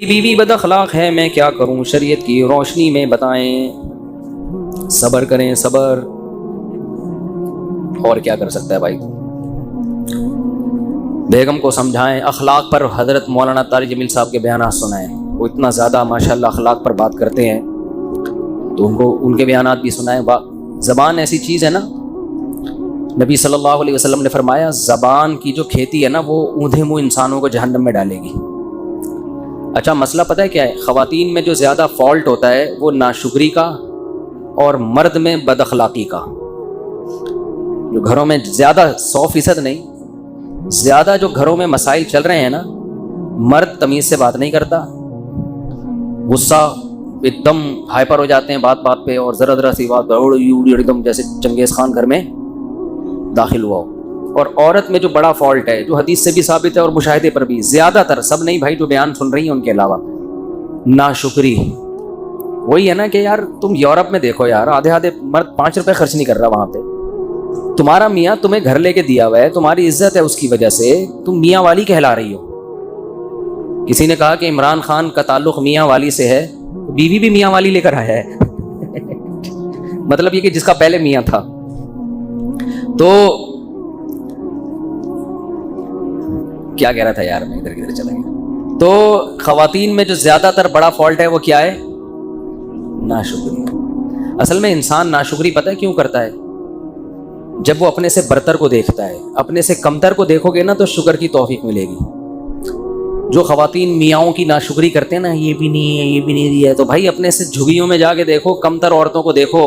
بیوی بد اخلاق ہے، میں کیا کروں؟ شریعت کی روشنی میں بتائیں۔ صبر کریں، صبر، اور کیا کر سکتا ہے بھائی؟ بیگم کو سمجھائیں، اخلاق پر حضرت مولانا طارق جمیل صاحب کے بیانات سنائیں، وہ اتنا زیادہ ماشاءاللہ اخلاق پر بات کرتے ہیں، تو ان کے بیانات بھی سنائیں۔ زبان ایسی چیز ہے نا، نبی صلی اللہ علیہ وسلم نے فرمایا زبان کی جو کھیتی ہے نا وہ اوندھے منہ انسانوں کو جہنم میں ڈالے گی۔ اچھا مسئلہ پتہ ہے کیا ہے؟ خواتین میں جو زیادہ فالٹ ہوتا ہے وہ ناشکری کا اور مرد میں بد اخلاقی کا۔ جو گھروں میں زیادہ 100% نہیں، زیادہ جو گھروں میں مسائل چل رہے ہیں نا، مرد تمیز سے بات نہیں کرتا، غصہ ایک دم ہائپر ہو جاتے ہیں بات بات پہ، اور ذرا ذرا سی بات ایک دم جیسے چنگیز خان گھر میں داخل ہوا ہو۔ اور عورت میں جو بڑا فالٹ ہے، جو حدیث سے بھی ثابت ہے اور مشاہدے پر بھی، زیادہ تر، سب نہیں بھائی جو بیان سن رہی ہیں ان کے علاوہ، ناشکری۔ وہی ہے نا کہ یار تم یورپ میں دیکھو یار، آدھے آدھے مرد 5 روپے خرچ نہیں کر رہا وہاں پہ، تمہارا میاں تمہیں گھر لے کے دیا ہوا ہے، تمہاری عزت ہے، اس کی وجہ سے تم میاں والی کہلا رہی ہو۔ کسی نے کہا کہ عمران خان کا تعلق میاں والی سے ہے، بیوی بھی میاں والی لے کر آیا ہے مطلب یہ کہ جس کا پہلے میاں تھا۔ تو کیا کہہ رہا تھا یار، میں ادھر کدھر چلا گیا۔ تو خواتین میں جو زیادہ تر بڑا فالٹ ہے وہ کیا ہے؟ ناشکری۔ اصل میں انسان ناشکری پتہ ہے کیوں کرتا ہے؟ جب وہ اپنے سے برتر کو دیکھتا ہے، اپنے سے کمتر کو دیکھو گے نا تو شکر کی توفیق ملے گی۔ جو خواتین میاؤں کی ناشکری کرتے ہیں نا، یہ بھی نہیں ہے، یہ بھی نہیں دیا ہے، تو بھائی اپنے سے جھگیوں میں جا کے دیکھو، کمتر عورتوں کو دیکھو۔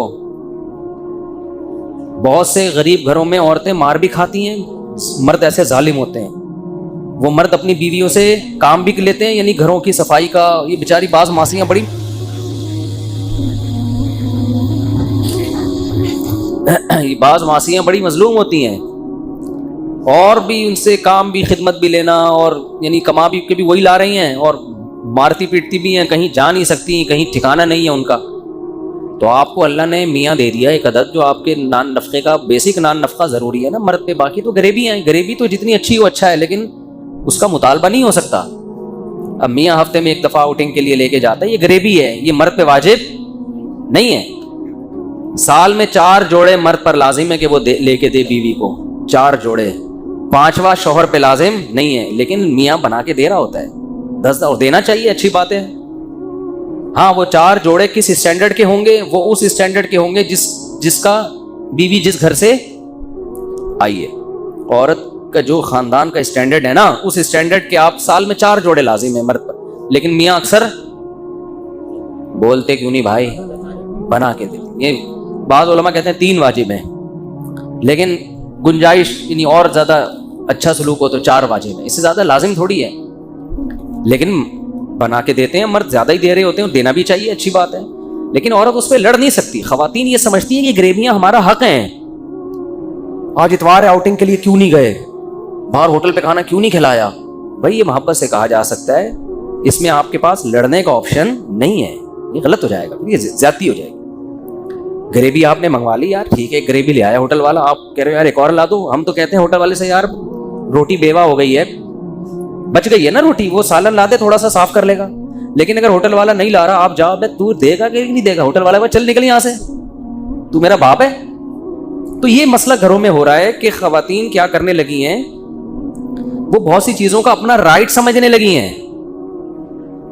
بہت سے غریب گھروں میں عورتیں مار بھی کھاتی ہیں، مرد ایسے ظالم ہوتے ہیں، وہ مرد اپنی بیویوں سے کام بھی لیتے ہیں، یعنی گھروں کی صفائی کا۔ یہ بیچاری بعض ماسیاں بڑی مظلوم ہوتی ہیں، اور بھی ان سے کام بھی، خدمت بھی لینا، اور یعنی کما بھی کے بھی وہی لا رہی ہیں، اور مارتی پیٹتی بھی ہیں، کہیں جا نہیں سکتی، کہیں ٹھکانہ نہیں ہے ان کا۔ تو آپ کو اللہ نے میاں دے دیا ایک عدد جو آپ کے نان نفقے کا بیسک نان نفقہ ضروری ہے نا مرد پہ، باقی تو غریبی ہیں، غریبی تو جتنی اچھی ہو اچھا ہے، لیکن اس کا مطالبہ نہیں ہو سکتا۔ اب میاں ہفتے میں 1 دفعہ آؤٹنگ کے لیے لے کے جاتا ہے، یہ غریبی ہے، یہ مرد پہ واجب نہیں ہے۔ سال میں 4 جوڑے مرد پر لازم ہے کہ وہ لے کے دے بیوی کو، 4 جوڑے، 5واں شوہر پہ لازم نہیں ہے، لیکن میاں بنا کے دے رہا ہوتا ہے، 10 دینا چاہیے، اچھی بات ہے۔ ہاں وہ 4 جوڑے کس اسٹینڈرڈ کے ہوں گے؟ وہ اس اسٹینڈرڈ کے ہوں گے جس کا بیوی جس گھر سے آئی ہے۔ عورت کا جو خاندان کا اسٹینڈرڈ ہے نا، اس اسٹینڈرڈ کے آپ سال میں 4 جوڑے لازم ہیں مرد پر، لیکن میاں اکثر بولتے کیوں نہیں بھائی بنا کے دے۔ یہ بعض علماء کہتے ہیں 3 واجب ہیں، لیکن گنجائش یعنی اور زیادہ اچھا سلوک ہو تو 4 واجب ہیں، اس سے زیادہ لازم تھوڑی ہے، لیکن بنا کے دیتے ہیں، مرد زیادہ ہی دے رہے ہوتے ہیں، دینا بھی چاہیے، اچھی بات ہے، لیکن عورت اس پہ لڑ نہیں سکتی۔ خواتین یہ سمجھتی ہیں کہ غریبیاں ہمارا حق ہیں، آج اتوار ہے آؤٹنگ کے لیے کیوں نہیں گئے، باہر ہوٹل پہ کھانا کیوں نہیں کھلایا؟ بھائی یہ محبت سے کہا جا سکتا ہے، اس میں آپ کے پاس لڑنے کا آپشن نہیں ہے، یہ غلط ہو جائے گا، یہ زیادتی ہو جائے گی۔ غریبی آپ نے منگوا لی یار، ٹھیک ہے، غریبی لے آیا ہوٹل والا، آپ کہہ رہے ہو یار ایک اور لا دو، ہم تو کہتے ہیں ہوٹل والے سے یار روٹی بیوہ ہو گئی ہے، بچ گئی ہے نا روٹی، وہ سالن لا دے تھوڑا سا صاف کر لے گا، لیکن اگر ہوٹل والا نہیں لا رہا، آپ جاؤ بے تو دے گا کہ نہیں دے گا؟ ہوٹل والا چل نکل یہاں سے، تو میرا باپ ہے۔ تو یہ مسئلہ گھروں میں ہو رہا ہے کہ خواتین کیا کرنے لگی ہیں، وہ بہت سی چیزوں کا اپنا رائٹ سمجھنے لگی ہیں۔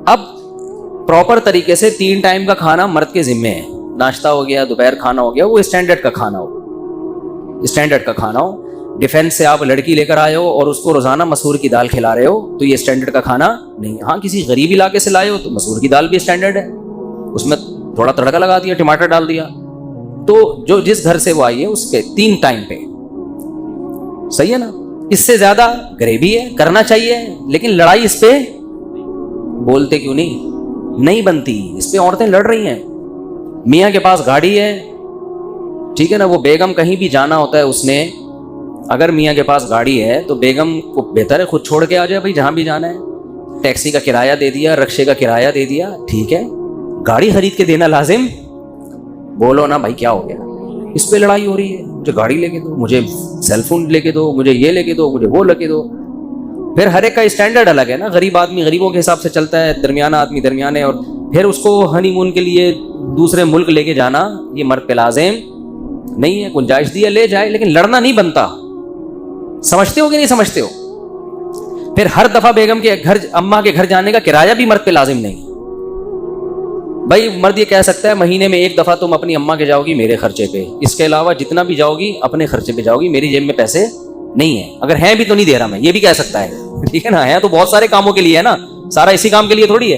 اب پراپر طریقے سے 3 ٹائم کا کھانا مرد کے ذمے ہے، ناشتہ ہو گیا، دوپہر کھانا ہو گیا، وہ اسٹینڈرڈ کا کھانا ہو، اسٹینڈرڈ کا کھانا ہو۔ ڈیفینس سے آپ لڑکی لے کر آئے ہو اور اس کو روزانہ مسور کی دال کھلا رہے ہو تو یہ اسٹینڈرڈ کا کھانا نہیں۔ ہاں کسی غریب علاقے سے لائے ہو تو مسور کی دال بھی اسٹینڈرڈ ہے، اس میں تھوڑا تڑکا لگا دیا، ٹماٹر ڈال دیا، تو جو جس گھر سے وہ آئی ہے اس کے 3 ٹائم پہ صحیح ہے نا۔ اس سے زیادہ غریبی ہے، کرنا چاہیے، لیکن لڑائی اس پہ بولتے کیوں نہیں بنتی، اس پہ عورتیں لڑ رہی ہیں۔ میاں کے پاس گاڑی ہے، ٹھیک ہے نا، وہ بیگم کہیں بھی جانا ہوتا ہے، اس نے اگر میاں کے پاس گاڑی ہے تو بیگم کو بہتر ہے خود چھوڑ کے آ جائے، بھائی جہاں بھی جانا ہے، ٹیکسی کا کرایہ دے دیا، رکشے کا کرایہ دے دیا، ٹھیک ہے، گاڑی خرید کے دینا لازم بولو نا بھائی کیا ہو گیا؟ اس پہ لڑائی ہو رہی ہے، مجھے گاڑی لے کے دو، مجھے سیل فون لے کے دو، مجھے یہ لے کے دو، مجھے وہ لے کے دو۔ پھر ہر ایک کا اسٹینڈرڈ الگ ہے نا. غریب آدمی غریبوں کے حساب سے چلتا ہے, درمیانہ آدمی درمیانے, اور پھر اس کو ہنی مون کے لیے دوسرے ملک لے کے جانا یہ مرد پہ لازم نہیں ہے. گنجائش دی ہے لے جائے, لیکن لڑنا نہیں بنتا. سمجھتے ہو کہ نہیں سمجھتے ہو؟ پھر ہر دفعہ بیگم کے گھر, اماں کے گھر جانے کا کرایہ بھی مرد پہ لازم نہیں. بھائی مرد یہ کہہ سکتا ہے مہینے میں ایک دفعہ تم اپنی اماں کے جاؤ گی میرے خرچے پہ, اس کے علاوہ جتنا بھی جاؤ گی اپنے خرچے پہ جاؤ گی, میری جیب میں پیسے نہیں ہیں, اگر ہیں بھی تو نہیں دے رہا میں, یہ بھی کہہ سکتا ہے. ٹھیک ہے نا, ہے تو بہت سارے کاموں کے لیے ہے نا, سارا اسی کام کے لیے تھوڑی ہے.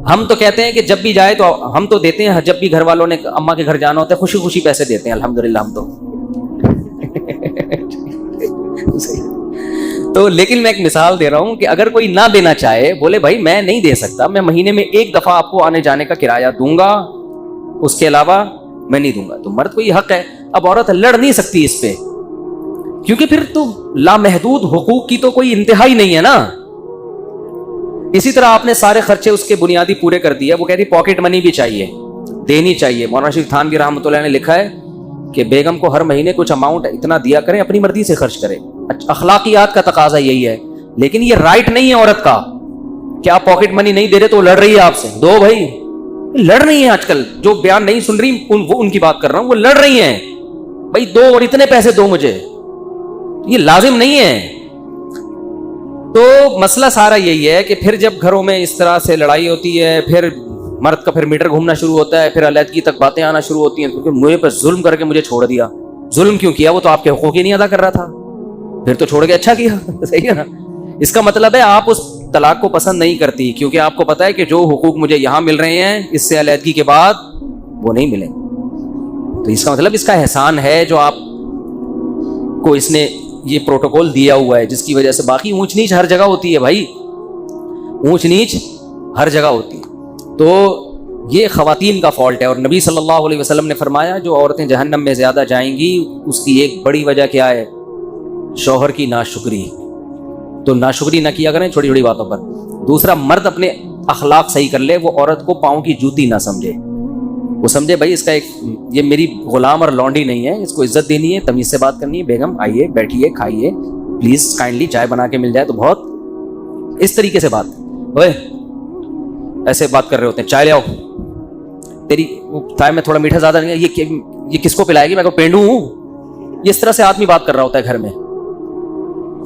ہم تو کہتے ہیں کہ جب بھی جائے تو ہم تو دیتے ہیں, جب بھی گھر والوں نے اماں کے گھر جانا ہوتا ہے خوشی خوشی پیسے دیتے ہیں الحمدللہ ہم تو لیکن میں ایک مثال دے رہا ہوں کہ اگر کوئی نہ دینا چاہے, بولے بھائی میں نہیں دے سکتا, میں مہینے میں ایک دفعہ آپ کو آنے جانے کا کرایہ دوں گا, اس کے علاوہ میں نہیں دوں گا, تو مرد کو یہ حق ہے. اب عورت لڑ نہیں سکتی اس پہ, کیونکہ پھر تو لامحدود حقوق کی تو کوئی انتہا ہی نہیں ہے نا. اسی طرح آپ نے سارے خرچے اس کے بنیادی پورے کر دیے, وہ کہتی پاکٹ منی بھی چاہیے, دینی چاہیے. مولانا شریف تھانوی رحمۃ اللہ نے لکھا ہے کہ بیگم کو ہر مہینے کچھ اماؤنٹ اتنا دیا کریں, اپنی مرضی سے خرچ کریں. اخلاقیات کا تقاضا یہی ہے, لیکن یہ رائٹ نہیں ہے عورت کا کہ آپ پاکٹ منی نہیں دے رہے تو وہ لڑ رہی ہے آپ سے. دو بھائی, لڑ رہی ہیں آج کل, جو بیان نہیں سن رہی وہ ان کی بات کر رہا ہوں, وہ لڑ رہی ہیں بھائی دو اور اتنے پیسے دو مجھے, یہ لازم نہیں ہے. تو مسئلہ سارا یہی ہے کہ پھر جب گھروں میں اس طرح سے لڑائی ہوتی ہے, پھر مرد کا پھر میٹر گھومنا شروع ہوتا ہے, پھر علیحدگی تک باتیں آنا شروع ہوتی ہیں, کیونکہ مجھے پر ظلم کر کے مجھے چھوڑ دیا. ظلم کیوں کیا؟ وہ تو آپ کے حقوق ہی نہیں ادا کر رہا تھا, پھر تو چھوڑ کے اچھا کیا. صحیح ہے نا. اس کا مطلب ہے آپ اس طلاق کو پسند نہیں کرتی, کیونکہ آپ کو پتا ہے کہ جو حقوق مجھے یہاں مل رہے ہیں اس سے علیحدگی کے بعد وہ نہیں ملیں. تو اس کا مطلب اس کا احسان ہے جو آپ کو اس نے یہ پروٹوکول دیا ہوا ہے, جس کی وجہ سے باقی اونچ نیچ ہر جگہ ہوتی ہے بھائی, اونچ نیچ ہر جگہ ہوتی ہے. تو یہ خواتین کا فالٹ ہے. اور نبی صلی اللہ علیہ وسلم نے فرمایا جو عورتیں جہنم میں زیادہ جائیں گی اس کی ایک بڑی وجہ کیا ہے؟ شوہر کی ناشکری. تو ناشکری نہ کیا کریں چھوٹی چھوٹی باتوں پر. دوسرا, مرد اپنے اخلاق صحیح کر لے, وہ عورت کو پاؤں کی جوتی نہ سمجھے, وہ سمجھے بھائی اس کا ایک, یہ میری غلام اور لونڈی نہیں ہے, اس کو عزت دینی ہے, تمیز سے بات کرنی ہے. بیگم آئیے بیٹھیے کھائیے پلیز کائنڈلی, چائے بنا کے مل جائے تو بہت, اس طریقے سے بات. اوے ایسے بات کر رہے ہوتے ہیں, چائے لے آؤ, تیری چائے میں تھوڑا میٹھا زیادہ نہیں ہے, یہ کس کو پلائے گی, میں کو پینڈو ہوں. یہ اس طرح سے آدمی بات کر رہا ہوتا ہے گھر میں,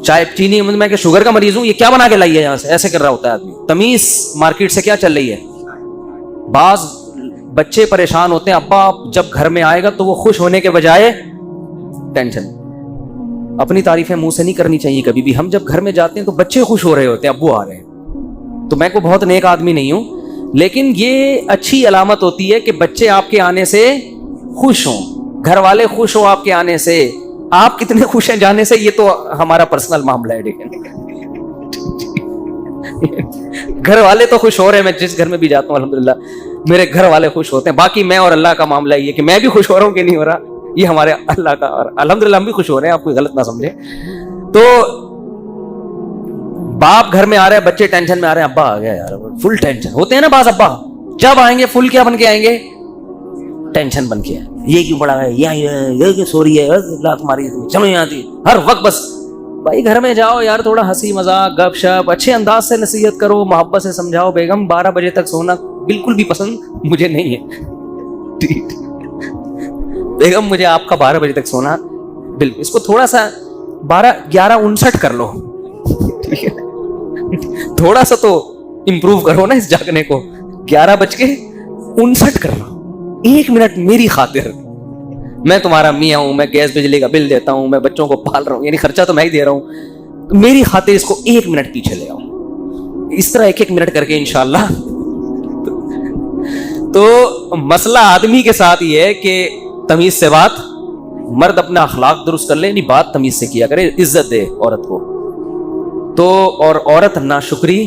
چائے چینی میں کہ شوگر کا مریض ہوں, یہ کیا بنا کے لائی ہے یہاں سے, ایسے کر رہا ہوتا ہے آدمی. تمیز مارکیٹ سے کیا چل رہی ہے. بعض بچے پریشان ہوتے ہیں, ابا جب گھر میں آئے گا تو وہ خوش ہونے کے بجائے ٹینشن. اپنی تعریفیں منہ سے نہیں کرنی چاہیے کبھی بھی. ہم جب گھر میں جاتے ہیں تو بچے خوش ہو رہے ہوتے ہیں, ابو آ رہے ہیں. تو میں کو بہت نیک آدمی نہیں ہوں, لیکن یہ اچھی علامت ہوتی ہے کہ بچے آپ کے آنے سے خوش ہوں, گھر والے خوش ہوں آپ کے آنے سے. آپ کتنے خوش ہیں جانے سے یہ تو ہمارا پرسنل معاملہ ہے. گھر والے تو خوش ہو رہے ہیں, میں جس گھر میں بھی جاتا ہوں الحمدللہ میرے گھر والے خوش ہوتے ہیں. باقی میں اور اللہ کا معاملہ یہ کہ میں بھی خوش ہو رہا ہوں کہ نہیں ہو رہا, یہ ہمارے اللہ کا, اور الحمدللہ ہم بھی خوش ہو رہے ہیں, آپ کوئی غلط نہ سمجھے. تو باپ گھر میں آ رہے ہیں, بچے ٹینشن میں آ رہے ہیں, ابا آ گیا یار, فل ٹینشن ہوتے ہیں نا بعض ابا, جب آئیں گے فل کیا بن کے آئیں گے, ٹینشن بن کے. یہ کیوں پڑا ہے, یہ کیوں سو رہی ہے, تمہاری سمجھ نہیں آتی, ہر وقت بس. بھائی گھر میں جاؤ یار, تھوڑا ہنسی مذاق گپ شپ اچھے انداز سے نصیحت کرو, محبت سے سمجھاؤ. بیگم 12 بجے تک سونا بالکل بھی پسند مجھے نہیں ہے. بیگم مجھے آپ کا 12 بجے تک سونا بالکل, اس کو تھوڑا سا 11:59 کر لو, ٹھیک ہے, تھوڑا سا تو امپروو کرو نا اس جاگنے کو. 11:59 کر لو, 1 منٹ میری خاطر. میں تمہارا میاں ہوں, میں گیس بجلی کا بل دیتا ہوں, میں بچوں کو پال رہا ہوں, یعنی خرچہ تو میں ہی دے رہا ہوں, میری خاطر اس کو 1 منٹ پیچھے لے آؤ. اس طرح 1 منٹ کر کے انشاءاللہ. تو مسئلہ آدمی کے ساتھ یہ ہے کہ تمیز سے بات, مرد اپنا اخلاق درست کر لے, یعنی بات تمیز سے کیا کرے, عزت دے عورت کو. تو اور عورت ناشکری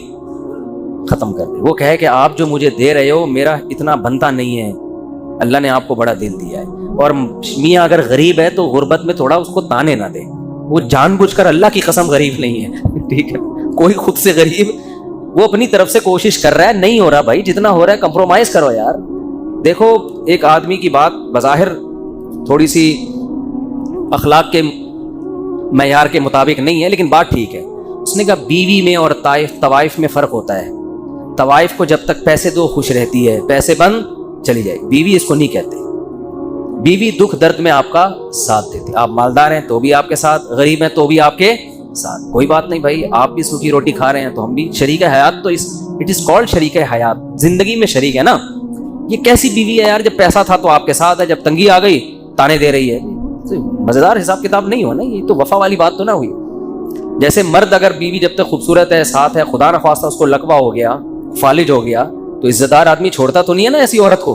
ختم کر دے, وہ کہے کہ آپ جو مجھے دے رہے ہو میرا اتنا بنتا نہیں ہے, اللہ نے آپ کو بڑا دل دیا ہے. اور میاں اگر غریب ہے تو غربت میں تھوڑا اس کو تانے نہ دے, وہ جان بوجھ کر اللہ کی قسم غریب نہیں ہے, ٹھیک ہے, کوئی خود سے غریب, وہ اپنی طرف سے کوشش کر رہا ہے, نہیں ہو رہا بھائی, جتنا ہو رہا ہے کمپرومائز کرو یار. دیکھو ایک آدمی کی بات بظاہر تھوڑی سی اخلاق کے معیار کے مطابق نہیں ہے, لیکن بات ٹھیک ہے. اس نے کہا بیوی میں اور طوائف میں فرق ہوتا ہے. طوائف کو جب تک پیسے دو خوش رہتی ہے, پیسے بند چلی جائے. بیوی اس کو نہیں کہتے. بیوی دکھ درد میں آپ کا ساتھ دیتی. آپ مالدار ہیں تو بھی آپ کے ساتھ, غریب ہیں تو بھی آپ کے ساتھ. کوئی بات نہیں بھائی, آپ بھی سوکھی روٹی کھا رہے ہیں تو ہم بھی شریک حیات. تو اٹ از کالڈ شریک حیات, زندگی میں شریک ہے نا. یہ کیسی بیوی ہے یار, جب پیسہ تھا تو آپ کے ساتھ ہے, جب تنگی آ گئی تانے دے رہی ہے. مزیدار حساب کتاب نہیں ہو نا, یہ تو وفا والی بات تو نہ ہوئی. جیسے مرد اگر بیوی جب تک خوبصورت ہے, ساتھ ہے, خدا نخواستہ اس کو لقوہ ہو گیا, فالج ہو گیا, تو عزت دار آدمی چھوڑتا تو نہیں ہے نا ایسی عورت کو.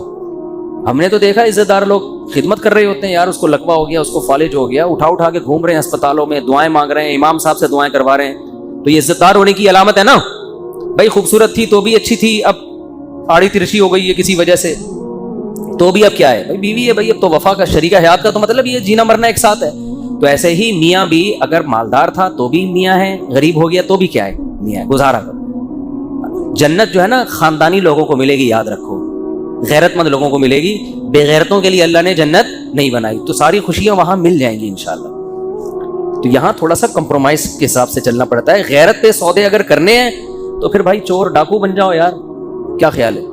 ہم نے تو دیکھا عزت دار لوگ خدمت کر رہے ہوتے ہیں یار, اس کو لقوہ ہو گیا, اس کو فالج ہو گیا, اٹھا کے گھوم رہے ہیں اسپتالوں میں, دعائیں مانگ رہے ہیں, امام صاحب سے دعائیں کروا رہے ہیں. تو یہ عزت دار ہونے کی علامت ہے نا بھائی. خوبصورت تھی تو بھی اچھی تھی, اب آڑی ترشی ہو گئی ہے کسی وجہ سے, تو بھی اب کیا ہے بھائی, بیوی ہے بھائی. اب تو وفا کا, شریک حیات کا تو مطلب یہ جینا مرنا ایک ساتھ ہے. تو ایسے ہی میاں بھی اگر مالدار تھا تو بھی میاں ہے, غریب ہو گیا تو بھی کیا ہے, میاں ہے. گزارا کرو. جنت جو ہے نا خاندانی لوگوں کو ملے گی, یاد رکھو, غیرت مند لوگوں کو ملے گی. بے غیرتوں کے لیے اللہ نے جنت نہیں بنائی. تو ساری خوشیاں وہاں مل جائیں گی انشاءاللہ. تو یہاں تھوڑا سا کمپرومائز کے حساب سے چلنا پڑتا ہے. غیرت پہ سودے اگر کرنے ہیں تو پھر بھائی چور ڈاکو بن جاؤ یار, کیا خیال ہے؟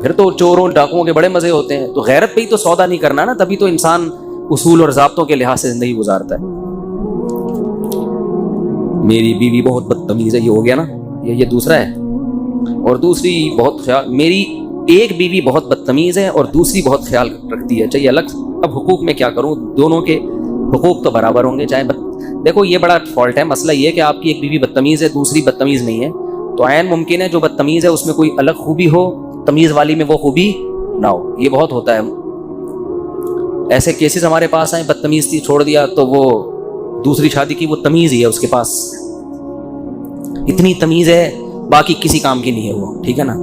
پھر تو چوروں ڈاکوؤں کے بڑے مزے ہوتے ہیں. تو غیرت پہ ہی تو سودا نہیں کرنا نا, تبھی تو انسان اصول اور ضابطوں کے لحاظ سے زندگی گزارتا ہے. میری بیوی بہت بدتمیز ہے, یہ ہو گیا نا, یہ دوسرا ہے. اور دوسری بہت خیال, میری ایک بیوی بہت بدتمیز ہے اور دوسری بہت خیال رکھتی ہے. چاہیے الگ. اب حقوق میں کیا کروں, دونوں کے حقوق تو برابر ہوں گے. دیکھو یہ بڑا فالٹ ہے. مسئلہ یہ کہ آپ کی ایک بیوی بدتمیز ہے, دوسری بدتمیز نہیں ہے, تو عین ممکن ہے جو بدتمیز ہے اس میں کوئی الگ خوبی ہو, تمیز والی میں وہ خوبی نہ ہو. یہ بہت ہوتا ہے. ایسے کیسز ہمارے پاس آئے, بدتمیز تھی چھوڑ دیا, تو وہ دوسری شادی کی, وہ تمیز ہی ہے اس کے پاس, اتنی تمیز ہے باقی کسی کام کی نہیں ہے وہ, ٹھیک ہے نا.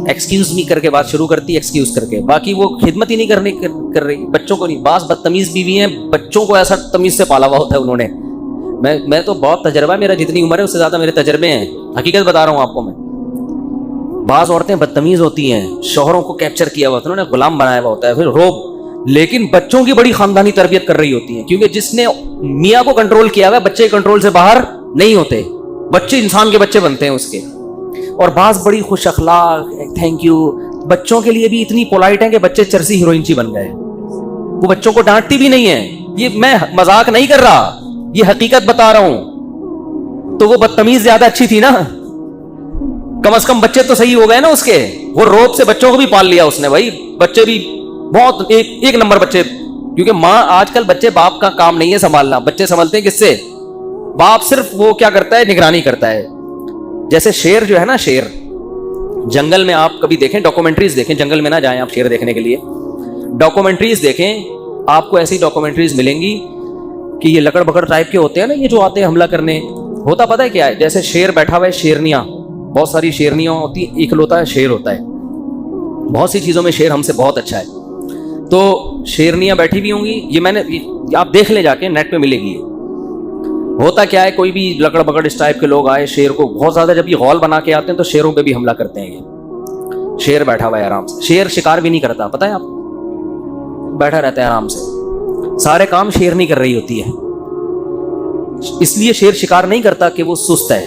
ایکسکیوز می کر کے بات شروع کرتی ہے, ایکسکیوز کر کے, باقی وہ خدمت ہی نہیں کر رہی. بچوں کو نہیں. بعض بدتمیز بیوی ہیں, بچوں کو ایسا تمیز سے پالا ہوا ہوتا ہے انہوں نے. میں تو بہت تجربہ ہے میرا, جتنی عمر ہے اس سے زیادہ میرے تجربے ہیں, حقیقت بتا رہا ہوں آپ کو میں. بعض عورتیں بدتمیز ہوتی ہیں, شوہروں کو کیپچر کیا ہوا ہوتا ہے, انہوں نے غلام بنایا ہوا ہوتا ہے, پھر روب, لیکن بچوں کی بڑی خاندانی تربیت کر رہی ہوتی ہیں, کیونکہ جس نے میاں کو کنٹرول کیا ہوا ہے, بچے کنٹرول سے باہر نہیں ہوتے. بچے انسان کے بچے بنتے ہیں اس کے. اور بعض بڑی خوش اخلاق, تھینک یو, بچوں کے لیے بھی اتنی پولائٹ ہیں کہ بچے چرسی ہیروئنچی بن گئے. وہ بچوں کو ڈانٹتی بھی نہیں ہے. یہ میں مذاق نہیں کر رہا, یہ حقیقت بتا رہا ہوں. تو وہ بدتمیز زیادہ اچھی تھی نا, کم از کم بچے تو صحیح ہو گئے نا اس کے. وہ روب سے بچوں کو بھی پال لیا اس نے بھائی, بچے بھی بہت ایک نمبر بچے. کیونکہ ماں, آج کل بچے, باپ کا کام نہیں ہے سنبھالنا, بچے سنبھلتے ہیں کس سے؟ باپ صرف وہ کیا کرتا ہے, نگرانی کرتا ہے. جیسے شیر جو ہے نا, شیر جنگل میں, آپ کبھی دیکھیں ڈاکومنٹریز دیکھیں, جنگل میں نہ جائیں آپ شیر دیکھنے کے لیے, ڈاکومنٹریز دیکھیں, آپ کو ایسی ڈاکومنٹریز ملیں گی کہ یہ لکڑ بکڑ ٹائپ کے ہوتے ہیں نا, یہ جو آتے ہیں حملہ کرنے. ہوتا پتہ ہے کیا ہے, جیسے شیر بیٹھا ہوا ہے, شیرنیاں, بہت ساری شیرنیاں ہوتی ہیں, اکلوتا ہے شیر ہوتا ہے. بہت سی چیزوں میں شیر ہم سے بہت اچھا ہے. تو شیرنیاں بیٹھی بھی ہوں گی, یہ میں نے, آپ دیکھ لیں جا کے, نیٹ پہ ملے گی. ہوتا کیا ہے, کوئی بھی لکڑ بکڑ اس ٹائپ کے لوگ آئے, شیر کو بہت زیادہ جب یہ غول بنا کے آتے ہیں تو شیروں پہ بھی حملہ کرتے ہیں. یہ شیر بیٹھا ہوا ہے آرام سے, شیر شکار بھی نہیں کرتا, پتہ ہے آپ, بیٹھا رہتا ہے آرام سے, سارے کام شیر نہیں کر رہی ہوتی ہے. اس لیے شیر شکار نہیں کرتا کہ وہ سست ہے.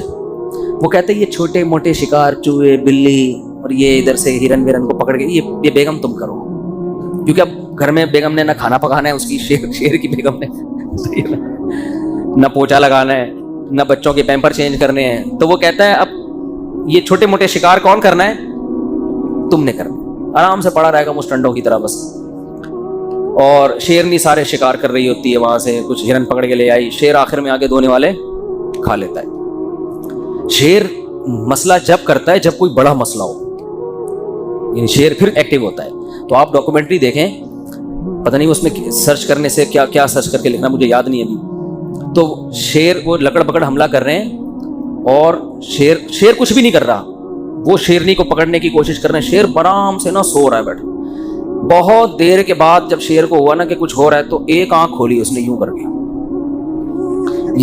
وہ کہتے ہیں یہ چھوٹے موٹے شکار, چوہے, بلی, اور یہ ادھر سے ہرن ویرن کو پکڑ کے, یہ بیگم تم کرو. کیونکہ اب گھر میں بیگم نے نہ کھانا پکانا ہے اس کی, شیر کی بیگم نے نہ پوچھا لگانا ہے, نہ بچوں کے پیمپر چینج کرنے ہیں. تو وہ کہتا ہے اب یہ چھوٹے موٹے شکار کون کرنا ہے, تم نے کرنا. آرام سے پڑا رہے گا مسٹنڈوں کی طرح بس. اور شیرنی سارے شکار کر رہی ہوتی ہے, وہاں سے کچھ ہرن پکڑ کے لے آئی, شیر آخر میں آگے دھونے والے کھا لیتا ہے. شیر مسئلہ جب کرتا ہے جب کوئی بڑا مسئلہ ہو, یعنی شیر پھر ایکٹیو ہوتا ہے. تو آپ ڈاکومنٹری دیکھیں, پتہ نہیں اس میں سرچ کرنے سے کیا سرچ کر کے لکھنا, مجھے یاد نہیں ابھی. تو شیر وہ لکڑ پکڑ حملہ کر رہے ہیں, اور شیر کچھ بھی نہیں کر رہا, وہ شیرنی کو پکڑنے کی کوشش کر رہے ہیں. شیر آرام سے نا سو رہا ہے بیٹھا. بہت دیر کے بعد جب شیر کو ہوا نا کہ کچھ ہو رہا ہے, تو ایک آنکھ کھولی اس نے یوں کر کے,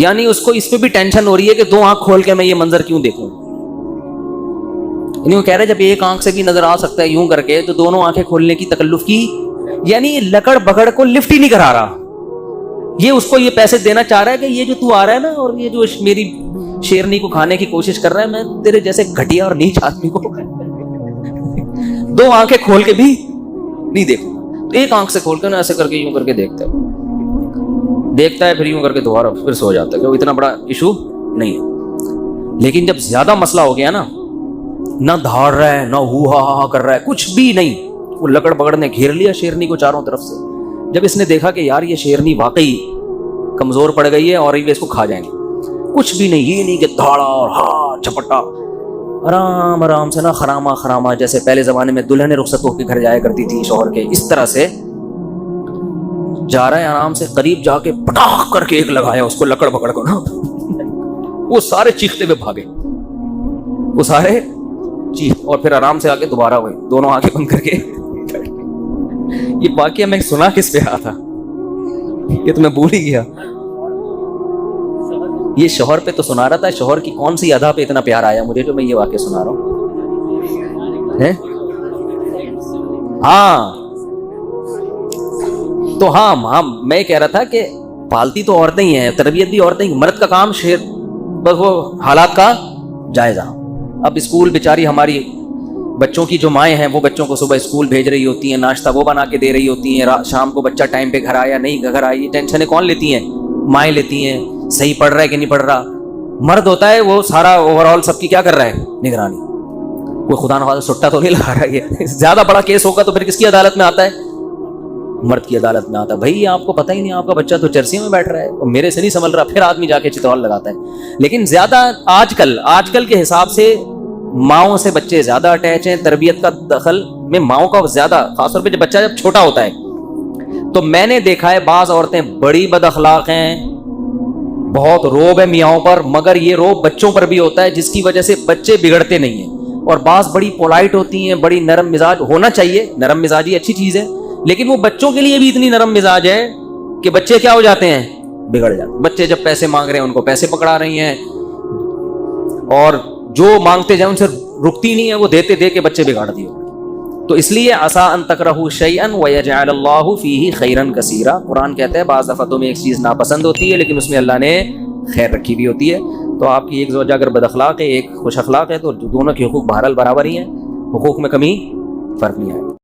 یعنی اس کو اس پہ بھی ٹینشن ہو رہی ہے کہ دو آنکھ کھول کے میں یہ منظر کیوں دیکھوں. یعنی وہ کہہ رہے جب ایک آنکھ سے بھی نظر آ سکتا ہے یوں کر کے, تو دونوں آنکھیں کھولنے کی تکلف کی, یعنی لکڑ بکڑ کو لفٹ ہی نہیں کرا رہا. یہ اس کو یہ پیسے دینا چاہ رہا ہے کہ یہ جو تو آ رہا ہے نا, اور یہ جو میری شیرنی کو کھانے کی کوشش کر رہا ہے, میں تیرے جیسے گھٹیا اور نیچ آدمی کو 2 آنکھیں کھول کے بھی نہیں دیکھوں. تو ایک آنکھ سے کھول کے نا ایسے کر کے یوں کر کے دیکھتا ہے پھر یوں کر کے دوبارہ پھر سو جاتا ہے کہ وہ اتنا بڑا ایشو نہیں ہے. لیکن جب زیادہ مسئلہ ہو گیا نا, نہ دھاڑ رہا ہے نہ ہو ہا کر رہا ہے, کچھ بھی نہیں, وہ لکڑ پکڑ نے گھیر لیا شیرنی کو چاروں طرف سے. جب اس نے دیکھا کہ یار یہ شیرنی واقعی کمزور پڑ گئی ہے اور یہ اس کو کھا جائیں گے, کچھ بھی نہیں, یہ نہیں کہ دھاڑا اور ہاں چپٹا, آرام آرام سے نا خراما جیسے پہلے زمانے میں دلہنیں رخصت ہو کے گھر جایا کرتی تھی شوہر کے, اس طرح سے جا رہا ہے آرام سے. قریب جا کے پٹاخ کر کے ایک لگایا اس کو لکڑ پکڑ کو نا, وہ سارے چیختے ہوئے بھاگے, وہ سارے چیخ, اور پھر آرام سے آ کے دوبارہ ہوئے دونوں آنکھیں بند کر کے. یہ واقعہ میں سنا کس پہ آیا تھا, یہ تو میں بھول ہی گیا. یہ شوہر پہ تو سنا رہا تھا. شوہر کی کون سی ادا پہ اتنا پیار آیا مجھے جو میں یہ واقعہ سنا رہا ہوں. ہاں تو ہاں میں کہہ رہا تھا کہ پالتی تو عورتیں ہی ہیں, تربیت بھی عورتیں ہی, مرد کا کام بس وہ حالات کا جائزہ. اب اسکول بیچاری ہماری بچوں کی جو مائیں ہیں وہ بچوں کو صبح اسکول بھیج رہی ہوتی ہیں, ناشتہ وہ بنا کے دے رہی ہوتی ہیں, شام کو بچہ ٹائم پہ گھر آیا نہیں گھر آئی, یہ ٹینشنیں کون لیتی ہیں؟ مائیں لیتی ہیں. صحیح پڑھ رہا ہے کہ نہیں پڑھ رہا, مرد ہوتا ہے وہ سارا اوور آل سب کی کیا کر رہا ہے, نگرانی. کوئی خدا نخواستہ سٹا تو نہیں لگا رہا ہے. زیادہ بڑا کیس ہوگا تو پھر کس کی عدالت میں آتا ہے؟ مرد کی عدالت میں آتا ہے. بھائی آپ کو پتہ ہی نہیں, آپ کا بچہ تو چرسی میں بیٹھ رہا ہے اور میرے سے نہیں سنبھل رہا, پھر آدمی جا کے چتوال لگاتا ہے. لیکن زیادہ آج کل کے حساب سے ماؤں سے بچے زیادہ اٹیچ ہیں. تربیت کا دخل میں ماؤں کا زیادہ, خاص طور پہ جب بچہ جب چھوٹا ہوتا ہے. تو میں نے دیکھا ہے بعض عورتیں بڑی بد اخلاق ہیں, بہت روب ہے میاؤں پر, مگر یہ روب بچوں پر بھی ہوتا ہے جس کی وجہ سے بچے بگڑتے نہیں ہیں. اور بعض بڑی پولائٹ ہوتی ہیں, بڑی نرم مزاج, ہونا چاہیے نرم مزاجی اچھی چیز ہے, لیکن وہ بچوں کے لیے بھی اتنی نرم مزاج ہے کہ بچے کیا ہو جاتے ہیں, بگڑ جاتے ہیں. بچے جب پیسے مانگ رہے ہیں ان کو پیسے پکڑا رہی ہیں, اور جو مانگتے جائیں ان سے رکتی نہیں ہے, وہ دیتے دے کے بچے بگاڑ دیے. تو اس لیے عسیٰ ان تکرہوا شیئا ویجعل اللہ فیہ خیرا کثیرا. قرآن کہتا ہے بعض دفعہ تمہیں ایک چیز ناپسند ہوتی ہے لیکن اس میں اللہ نے خیر رکھی بھی ہوتی ہے. تو آپ کی ایک زوجہ اگر بد اخلاق ہے, ایک خوش اخلاق ہے, تو دونوں کے حقوق بہرحال برابر ہی ہیں, حقوق میں کمی فرق نہیں آئے.